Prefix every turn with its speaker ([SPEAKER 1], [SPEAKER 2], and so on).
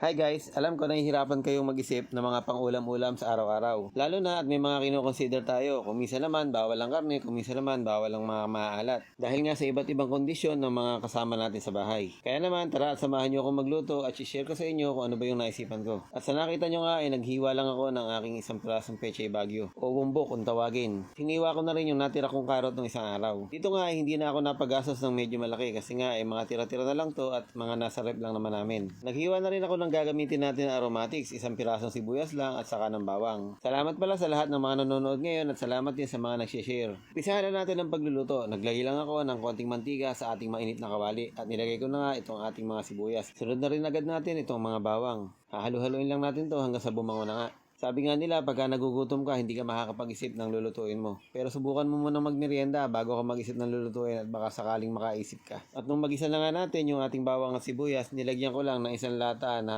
[SPEAKER 1] Hi guys, alam ko nahihirapan kayong mag-isip ng mga pang-ulam-ulam sa araw-araw. Lalo na at may mga kinoconsider tayo. Kung minsan naman bawal ang karne, kung minsan naman bawal ang mga maalat. Dahil nga sa iba't ibang kondisyon ng mga kasama natin sa bahay. Kaya naman tara at samahan nyo akong magluto at share ko sa inyo kung ano ba yung naisipan ko. At sa nakita nyo nga ay naghiwa lang ako ng aking isang pirasong pechay bagyo o bumbok kung tawagin. Hiniwa ko na rin yung natira kong karot ng isang araw. Dito nga ay hindi na ako napagastos ng medyo malaki kasi nga ay mga tira-tira na lang to at mga nasa rep lang naman namin. Naghiwa na rin ako ng gagamitin natin na aromatics, isang pirasong sibuyas lang at saka ng bawang. Salamat pala sa lahat ng mga nanonood ngayon at salamat din sa mga nag-share. Umpisahan na natin ang pagluluto. Naglagay lang ako ng konting mantika sa ating mainit na kawali at nilagay ko na nga itong ating mga sibuyas. Sunod na rin agad natin itong mga bawang. Hahalu-haluin lang natin to hanggang sa bumango na nga. Sabi nga nila, pagka nagugutom ka, hindi ka makakapag-isip ng lulutuin mo. Pero subukan mo muna magmerienda bago ka mag-isip ng lulutuin at baka sakaling makaisip ka. At nung magisa na nga natin yung ating bawang at sibuyas, nilagyan ko lang ng isang lata na